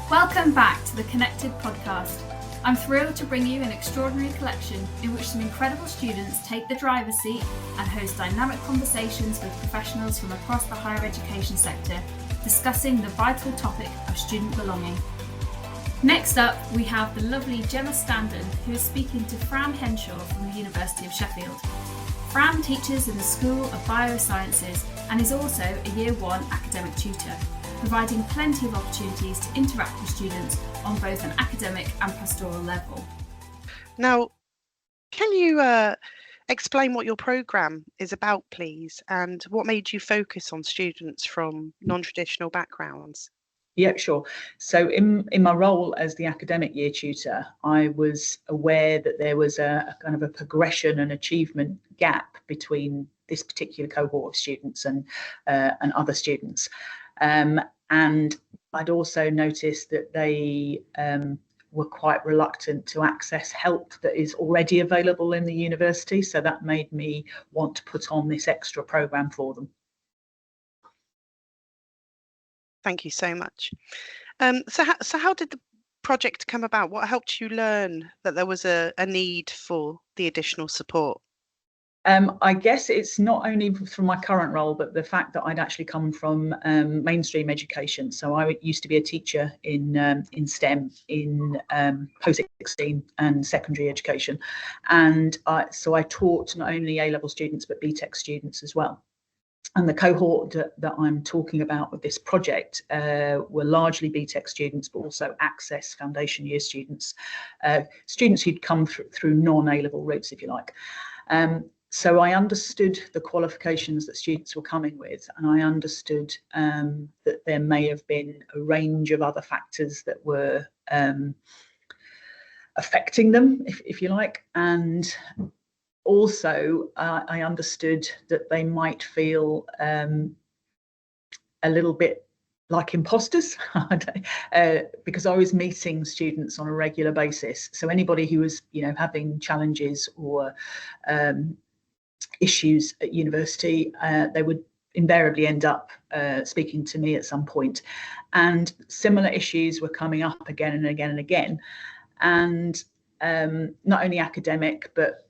Welcome back to the Connected podcast. I'm thrilled to bring you an extraordinary collection in which some incredible students take the driver's seat and host dynamic conversations with professionals from across the higher education sector, discussing the vital topic of student belonging. Next up, we have the lovely Gemma Standen, who is speaking to Fran Henshaw from the University of Sheffield. Fran teaches in the School of Biosciences and is also a Year 1 academic tutor, providing plenty of opportunities to interact with students on both an academic and pastoral level. Now, can you explain what your programme is about, please, and what made you focus on students from non-traditional backgrounds? Yeah, sure. So in my role as the academic year tutor, I was aware that there was a kind of a progression and achievement gap between this particular cohort of students and other students. And I'd also noticed that they were quite reluctant to access help that is already available in the university. So that made me want to put on this extra programme for them. Thank you so much. So how did the project come about? What helped you learn that there was a need for the additional support? I guess it's not only from my current role, but the fact that I'd actually come from mainstream education. So I used to be a teacher in STEM, in post-16 and secondary education. And so I taught not only A-level students, but BTEC students as well. And the cohort that I'm talking about with this project were largely BTEC students, but also Access Foundation year students, students who'd come through non-A-level routes, if you like. So I understood the qualifications that students were coming with, and I understood that there may have been a range of other factors that were affecting them, if you like. And also, I understood that they might feel a little bit like imposters because I was meeting students on a regular basis. So anybody who was, having challenges or issues at university, they would invariably end up speaking to me at some point. And similar issues were coming up again and again and again. And not only academic, but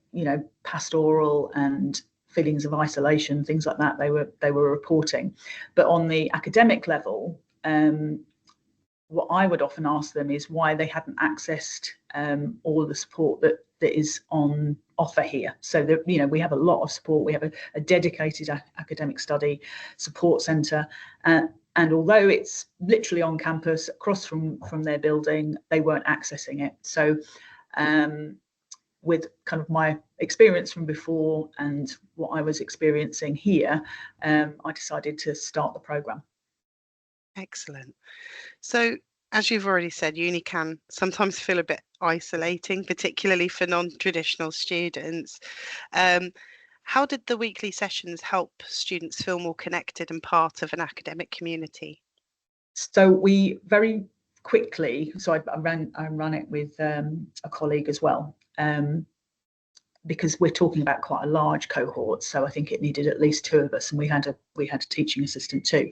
pastoral and feelings of isolation, things like that, they were reporting. But on the academic level, what I would often ask them is why they hadn't accessed all of the support that is on offer here. So that we have a lot of support. We have a dedicated academic study support centre, and although it's literally on campus across from their building, they weren't accessing it. So with kind of my experience from before and what I was experiencing here, I decided to start the programme. Excellent. So, as you've already said, uni can sometimes feel a bit isolating, particularly for non-traditional students. How did the weekly sessions help students feel more connected and part of an academic community? So we very quickly, so I ran it with a colleague as well, because we're talking about quite a large cohort. So I think it needed at least two of us, and we had a teaching assistant too.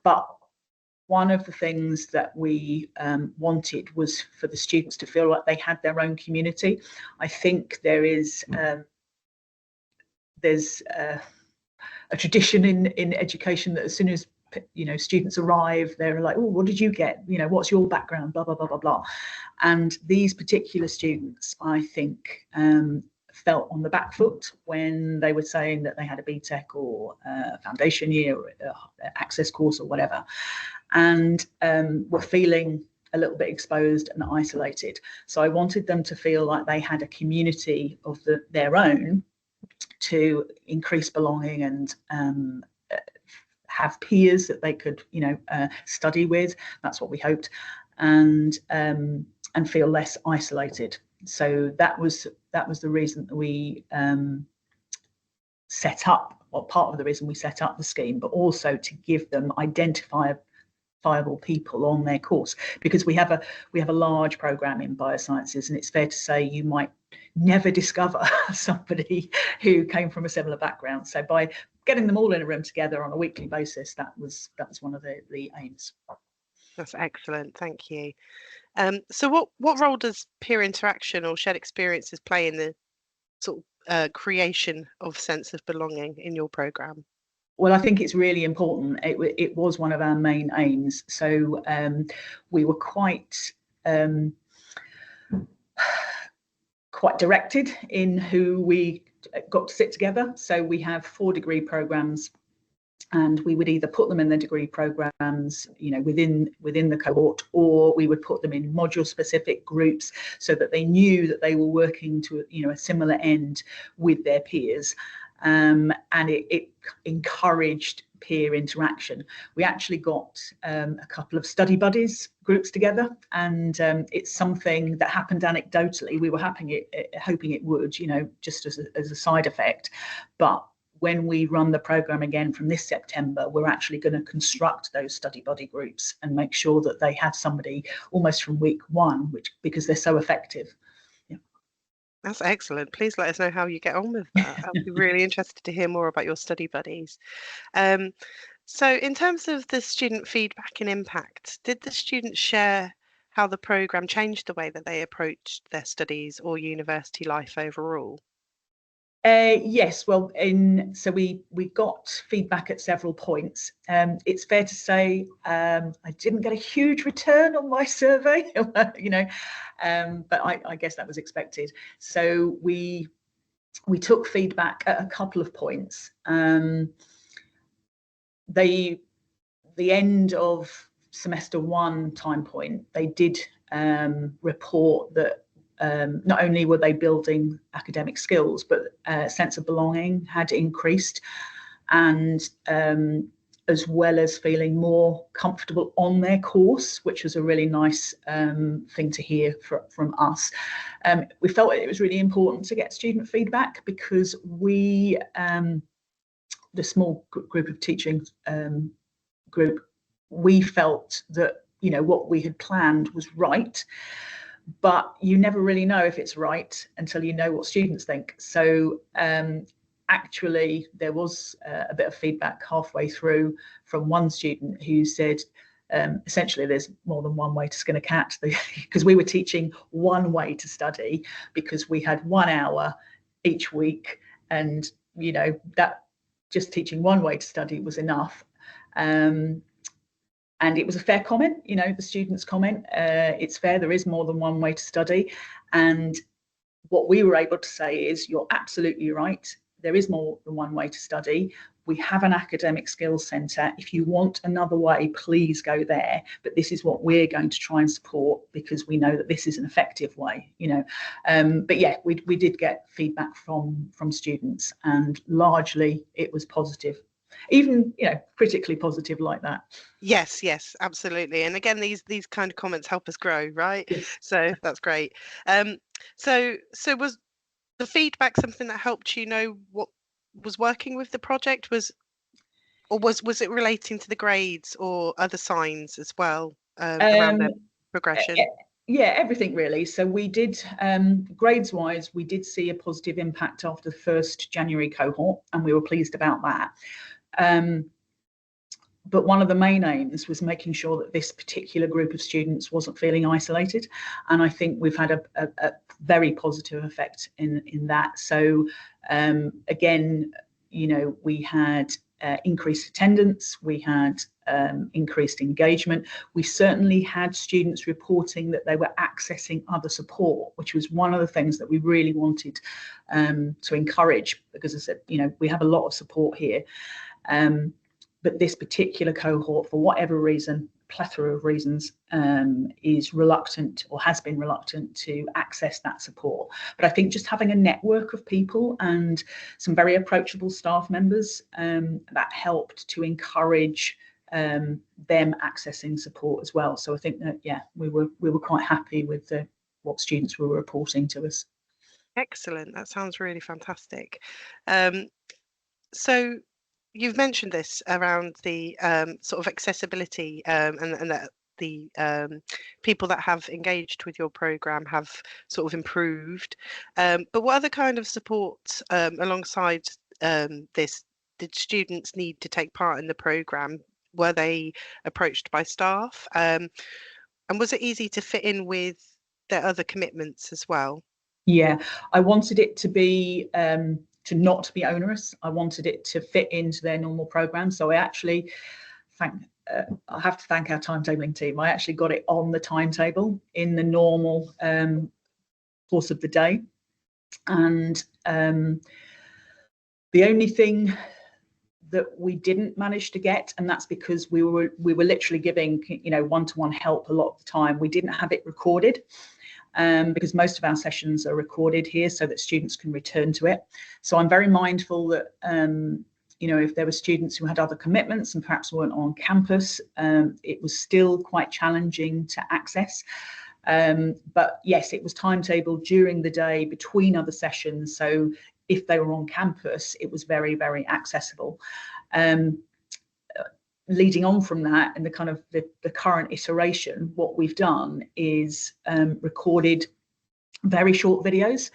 But one of the things that we wanted was for the students to feel like they had their own community. I think there's a tradition in education that as soon as students arrive, they're like, oh, what did you get? What's your background? Blah, blah, blah, blah, blah. And these particular students, I think, felt on the back foot when they were saying that they had a BTEC or a foundation year or an access course or whatever, and were feeling a little bit exposed and isolated. So I wanted them to feel like they had a community of their own to increase belonging and have peers that they could study with. That's what we hoped, and feel less isolated. So that was the reason that we set up, or part of the reason we set up the scheme, but also to give them identifiable people on their course, because we have a large programme in biosciences, and it's fair to say you might never discover somebody who came from a similar background. So by getting them all in a room together on a weekly basis, that was one of the aims. That's excellent. Thank you. So what role does peer interaction or shared experiences play in the sort of creation of sense of belonging in your program? Well, I think it's really important. It was one of our main aims. So we were quite directed in who we got to sit together. So we have 4 degree programs, and we would either put them in the degree programs, within the cohort, or we would put them in module specific groups so that they knew that they were working to a similar end with their peers. And it encouraged peer interaction. We actually got a couple of study buddies groups together, and it's something that happened anecdotally. We were hoping it would, just as a side effect. But when we run the program again from this September, we're actually going to construct those study buddy groups and make sure that they have somebody almost from week 1, because they're so effective. That's excellent. Please let us know how you get on with that. I'd be really interested to hear more about your study buddies. So in terms of the student feedback and impact, did the students share how the programme changed the way that they approached their studies or university life overall? Yes, well, so we got feedback at several points. It's fair to say I didn't get a huge return on my survey, but I guess that was expected. So we took feedback at a couple of points. The end of semester 1 time point, they did report that not only were they building academic skills, but a sense of belonging had increased, and as well as feeling more comfortable on their course, which was a really nice thing to hear from us. We felt it was really important to get student feedback because the small group of teaching group, we felt that what we had planned was right. But you never really know if it's right until you know what students think. So actually, there was a bit of feedback halfway through from one student who said, essentially, there's more than one way to skin a cat, because we were teaching one way to study because we had 1 hour each week, and that just teaching one way to study was enough. And it was a fair comment, the students' comment. It's fair, there is more than one way to study. And what we were able to say is, you're absolutely right. There is more than one way to study. We have an academic skills centre. If you want another way, please go there. But this is what we're going to try and support, because we know that this is an effective way, But yeah, we did get feedback from students, and largely it was positive. Even critically positive like that. Yes, absolutely. And again, these kind of comments help us grow, right? Yes. So that's great. So was the feedback something that helped you know what was working with the project? Was it relating to the grades or other signs as well around their progression? Yeah, everything really. So we did, grades wise, we did see a positive impact after the first January cohort, and we were pleased about that. But one of the main aims was making sure that this particular group of students wasn't feeling isolated. And I think we've had a very positive effect in that. So again, we had increased attendance, we had increased engagement. We certainly had students reporting that they were accessing other support, which was one of the things that we really wanted to encourage, because I said, we have a lot of support here. But this particular cohort, for whatever reason, plethora of reasons, is reluctant, or has been reluctant, to access that support. But I think just having a network of people and some very approachable staff members, that helped to encourage them accessing support as well. So I think that, yeah, we were quite happy with what students were reporting to us. Excellent. That sounds really fantastic. So you've mentioned this around the sort of accessibility and that the people that have engaged with your programme have sort of improved. But what other kind of support alongside this did students need to take part in the programme were they approached by staff? And was it easy to fit in with their other commitments as well? Yeah, I wanted it to be to not be onerous. I wanted it to fit into their normal program. So I actually I have to thank our timetabling team. I actually got it on the timetable in the normal course of the day. And the only thing that we didn't manage to get, and that's because we were literally giving, you know, one-to-one help a lot of the time. We didn't have it recorded. Because most of our sessions are recorded here so that students can return to it. So I'm very mindful that, you know, if there were students who had other commitments and perhaps weren't on campus, it was still quite challenging to access. But yes, it was timetabled during the day between other sessions. So if they were on campus, it was very, very accessible. Leading on from that, and the kind of the current iteration, what we've done is recorded very short videos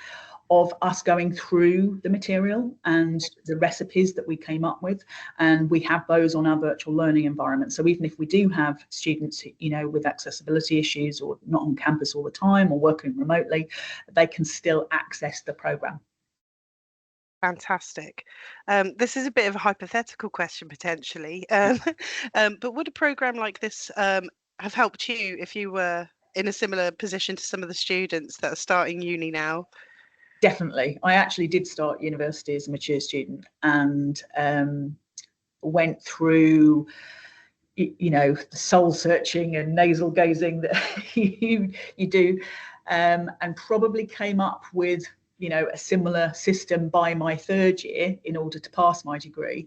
of us going through the material and the recipes that we came up with, and we have those on our virtual learning environment. So even if we do have students, you know, with accessibility issues or not on campus all the time or working remotely, they can still access the program. Fantastic. This is a bit of a hypothetical question potentially, but would a program like this have helped you if you were in a similar position to some of the students that are starting uni now? Definitely. I actually did start university as a mature student and went through, you know, the soul searching and nasal gazing that you do, and probably came up with, you know, a similar system by my third year in order to pass my degree.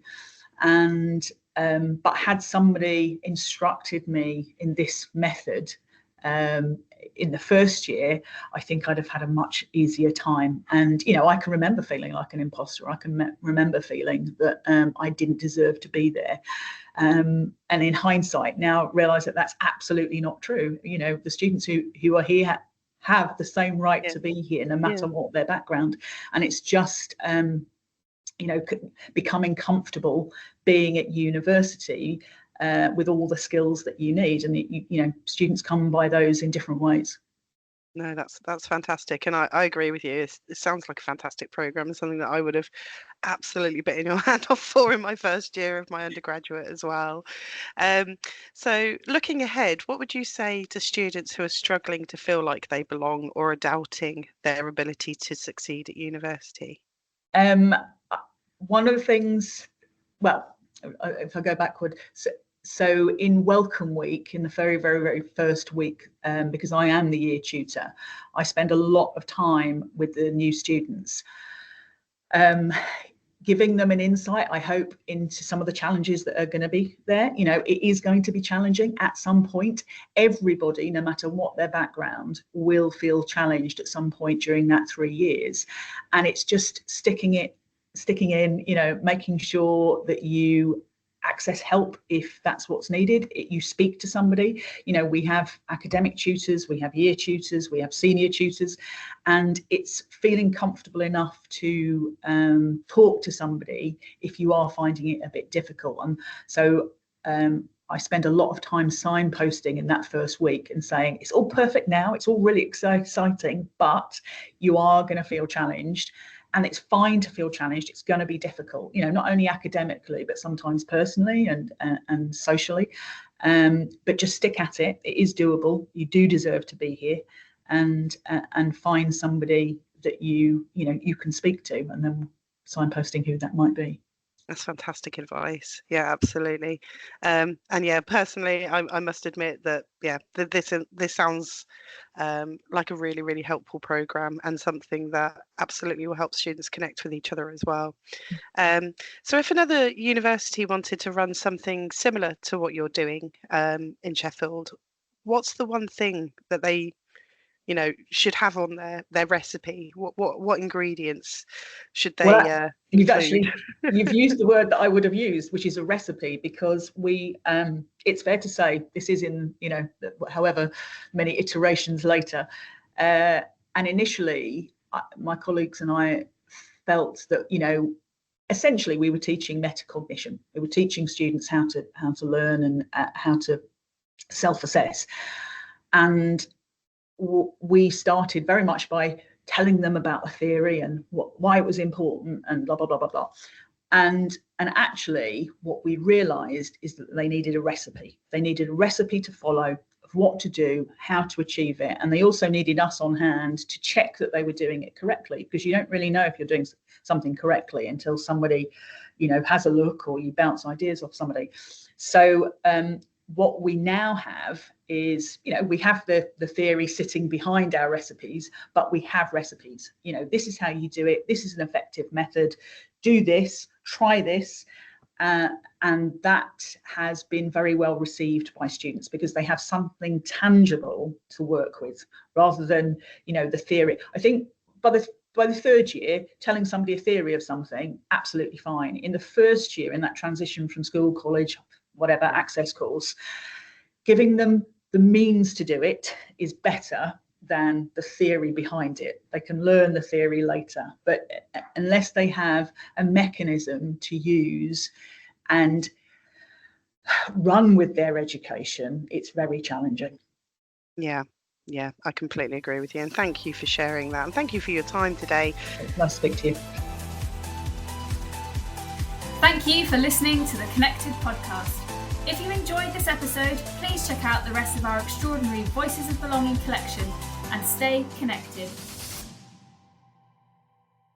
And but had somebody instructed me in this method in the first year, I think I'd have had a much easier time. And, you know, I can remember feeling like an imposter. I can remember feeling that I didn't deserve to be there. And in hindsight, now realise that that's absolutely not true. You know, the students who are here have the same right to be here, no matter what their background. And it's just, you know, becoming comfortable being at university with all the skills that you need. And, you know, students come by those in different ways. No, that's fantastic, and I agree with you. It sounds like a fantastic program, and something that I would have absolutely bitten your hand off for in my first year of my undergraduate as well. So looking ahead, what would you say to students who are struggling to feel like they belong or are doubting their ability to succeed at university? One of the things, well, if I go backward, so in Welcome Week, in the very, very, very first week, because I am the year tutor, I spend a lot of time with the new students, giving them an insight, I hope, into some of the challenges that are going to be there. You know, it is going to be challenging at some point. Everybody, no matter what their background, will feel challenged at some point during that 3 years. And it's just sticking in, you know, making sure that you access help if that's what's needed. You speak to somebody. You know, we have academic tutors, we have year tutors, we have senior tutors, and it's feeling comfortable enough to talk to somebody if you are finding it a bit difficult. And so I spend a lot of time signposting in that first week and saying, it's all perfect now, it's all really exciting, but you are going to feel challenged. And it's fine to feel challenged. It's going to be difficult, you know, not only academically, but sometimes personally and socially. But just stick at it. It is doable. You do deserve to be here, and find somebody that you can speak to, and then signposting who that might be. That's fantastic advice. Yeah, absolutely. And yeah, personally, I must admit that this sounds like a really, really helpful program, and something that absolutely will help students connect with each other as well. So if another university wanted to run something similar to what you're doing in Sheffield, what's the one thing that they, you know, should have on their recipe? What ingredients should they include? You've used the word that I would have used, which is a recipe, because we it's fair to say this is in, you know, however many iterations later, and initially my colleagues and I felt that, you know, essentially we were teaching metacognition. We were teaching students how to learn and how to self-assess. And we started very much by telling them about the theory and why it was important and blah, blah, blah, blah, blah. And actually what we realized is that they needed a recipe. They needed a recipe to follow of what to do, how to achieve it. And they also needed us on hand to check that they were doing it correctly, because you don't really know if you're doing something correctly until somebody, has a look or you bounce ideas off somebody. So what we now have is, we have the theory sitting behind our recipes, but we have recipes. This is how you do it. This is an effective method. Do this, try this. And that has been very well received by students because they have something tangible to work with rather than, the theory. I think by the third year, telling somebody a theory of something, absolutely fine. In the first year, in that transition from school, college, whatever access course, giving them the means to do it is better than the theory behind it. They can learn the theory later, but unless they have a mechanism to use and run with their education, it's very challenging. Yeah, I completely agree with you. And thank you for sharing that. And thank you for your time today. It's nice to speak to you. Thank you for listening to the Connected podcast. If you enjoyed this episode, please check out the rest of our extraordinary Voices of Belonging collection and stay connected.